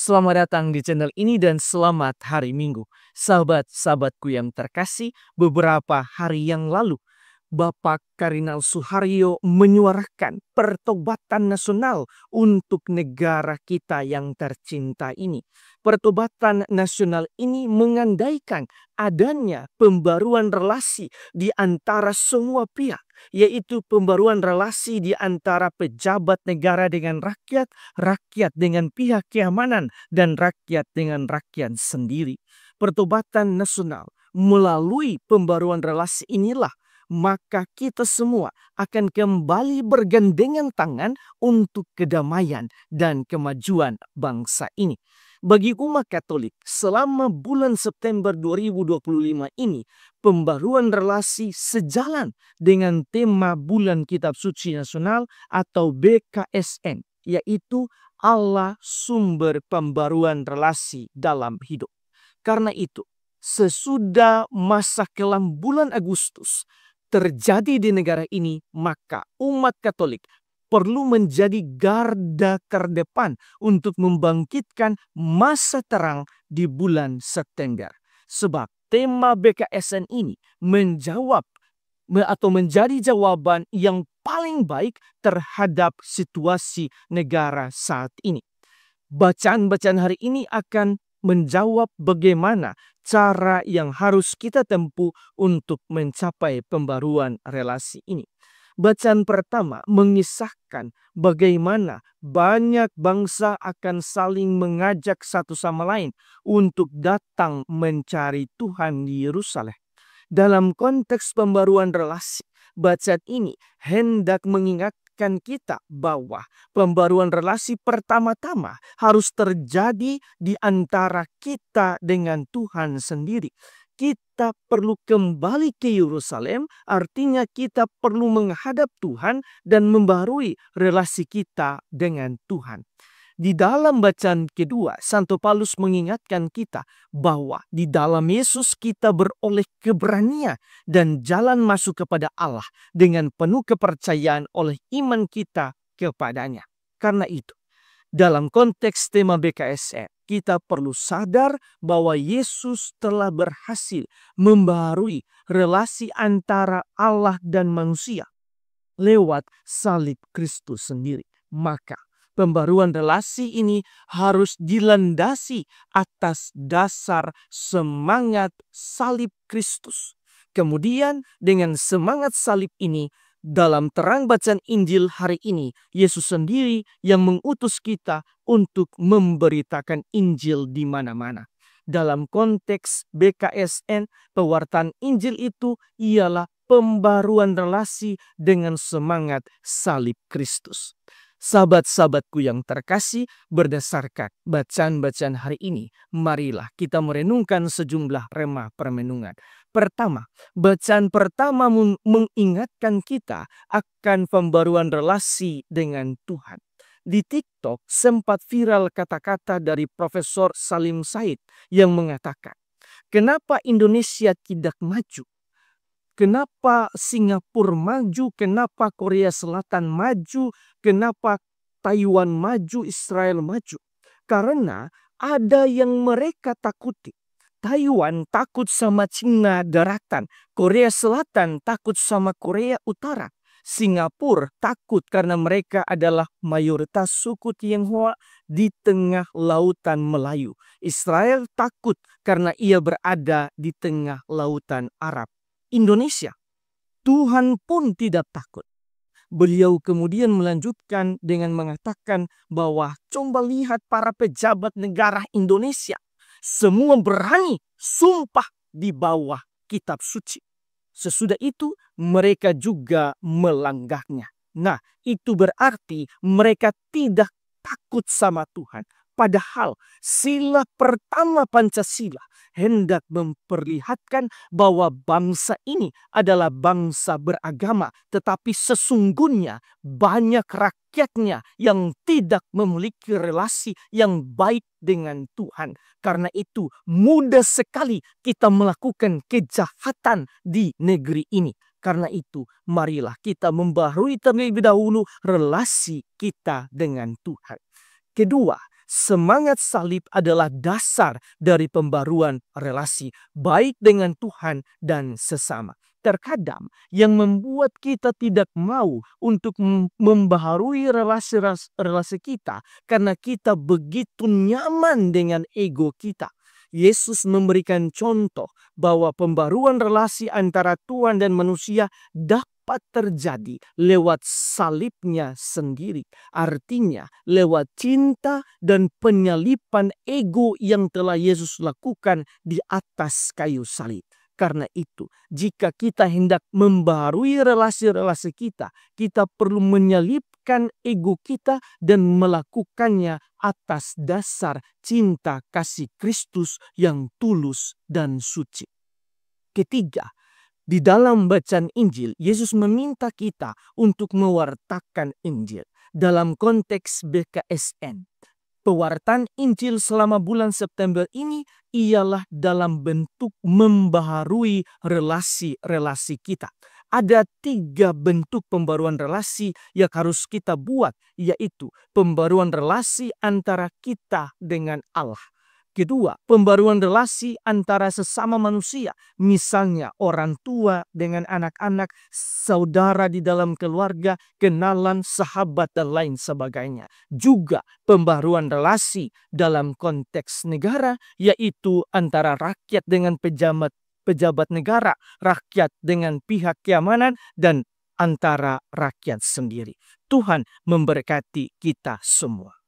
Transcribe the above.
Selamat datang di channel ini dan selamat hari Minggu. Sahabat-sahabatku yang terkasih, beberapa hari yang lalu Bapak Kardinal Suharyo menyuarakan pertobatan nasional untuk negara kita yang tercinta ini. Pertobatan nasional ini mengandaikan adanya pembaruan relasi di antara semua pihak, yaitu pembaruan relasi di antara pejabat negara dengan rakyat, rakyat dengan pihak keamanan, dan rakyat dengan rakyat sendiri. Pertobatan nasional melalui pembaruan relasi inilah maka kita semua akan kembali bergandengan tangan untuk kedamaian dan kemajuan bangsa ini. Bagi umat Katolik, selama bulan September 2025 ini, pembaruan relasi sejalan dengan tema Bulan Kitab Suci Nasional atau BKSN, yaitu Allah sumber pembaruan relasi dalam hidup. Karena itu, sesudah masa kelam bulan Agustus terjadi di negara ini, maka umat Katolik perlu menjadi garda terdepan untuk membangkitkan masa terang di bulan September. Sebab tema BKSN ini menjawab atau menjadi jawaban yang paling baik terhadap situasi negara saat ini. Bacaan-bacaan hari ini akan menjawab bagaimana cara yang harus kita tempuh untuk mencapai pembaruan relasi ini. Bacaan pertama mengisahkan bagaimana banyak bangsa akan saling mengajak satu sama lain untuk datang mencari Tuhan di Yerusalem. Dalam konteks pembaruan relasi, bacaan ini hendak mengingatkan kita bahwa pembaruan relasi pertama-tama harus terjadi di antara kita dengan Tuhan sendiri. Kita perlu kembali ke Yerusalem, artinya kita perlu menghadap Tuhan dan membarui relasi kita dengan Tuhan. Di dalam bacaan kedua, Santo Paulus mengingatkan kita bahwa di dalam Yesus kita beroleh keberanian dan jalan masuk kepada Allah dengan penuh kepercayaan oleh iman kita kepadanya. Karena itu, dalam konteks tema BKSN, kita perlu sadar bahwa Yesus telah berhasil membarui relasi antara Allah dan manusia lewat salib Kristus sendiri. Maka pembaruan relasi ini harus dilandasi atas dasar semangat salib Kristus. Kemudian dengan semangat salib ini, dalam terang bacaan Injil hari ini, Yesus sendiri yang mengutus kita untuk memberitakan Injil di mana-mana. Dalam konteks BKSN, pewartaan Injil itu ialah pembaruan relasi dengan semangat salib Kristus. Sahabat-sahabatku yang terkasih, berdasarkan bacaan-bacaan hari ini, marilah kita merenungkan sejumlah remah permenungan. Pertama, bacaan pertama mengingatkan kita akan pembaruan relasi dengan Tuhan. Di TikTok sempat viral kata-kata dari Profesor Salim Said yang mengatakan, kenapa Indonesia tidak maju? Kenapa Singapura maju? Kenapa Korea Selatan maju? Kenapa Taiwan maju? Israel maju? Karena ada yang mereka takuti. Taiwan takut sama Cina daratan. Korea Selatan takut sama Korea Utara. Singapura takut karena mereka adalah mayoritas suku Tionghoa di tengah lautan Melayu. Israel takut karena ia berada di tengah lautan Arab. Indonesia, Tuhan pun tidak takut. Beliau kemudian melanjutkan dengan mengatakan bahwa coba lihat para pejabat negara Indonesia. Semua berani sumpah di bawah kitab suci. Sesudah itu mereka juga melanggarnya. Nah, itu berarti mereka tidak takut sama Tuhan. Padahal sila pertama Pancasila hendak memperlihatkan bahwa bangsa ini adalah bangsa beragama, tetapi sesungguhnya banyak rakyatnya yang tidak memiliki relasi yang baik dengan Tuhan. Karena itu mudah sekali kita melakukan kejahatan di negeri ini. Karena itu marilah kita membarui terlebih dahulu relasi kita dengan Tuhan. Kedua, Semangat salib adalah dasar dari pembaruan relasi baik dengan Tuhan dan sesama. Terkadang yang membuat kita tidak mau untuk membaharui relasi kita karena kita begitu nyaman dengan ego kita. Yesus memberikan contoh bahwa pembaruan relasi antara Tuhan dan manusia dapat terjadi lewat salibnya sendiri. Artinya lewat cinta dan penyalipan ego yang telah Yesus lakukan di atas kayu salib. Karena itu, jika kita hendak membaharui relasi-relasi kita, kita perlu menyelipkan ego kita dan melakukannya atas dasar cinta kasih Kristus yang tulus dan suci. Ketiga, di dalam bacaan Injil, Yesus meminta kita untuk mewartakan Injil dalam konteks BKSN. Pewartaan Injil selama bulan September ini ialah dalam bentuk membaharui relasi-relasi kita. Ada 3 bentuk pembaruan relasi yang harus kita buat, yaitu pembaruan relasi antara kita dengan Allah. Kedua, pembaruan relasi antara sesama manusia, misalnya orang tua dengan anak-anak, saudara di dalam keluarga, kenalan, sahabat, dan lain sebagainya. Juga pembaruan relasi dalam konteks negara, yaitu antara rakyat dengan pejabat negara, rakyat dengan pihak keamanan, dan antara rakyat sendiri. Tuhan memberkati kita semua.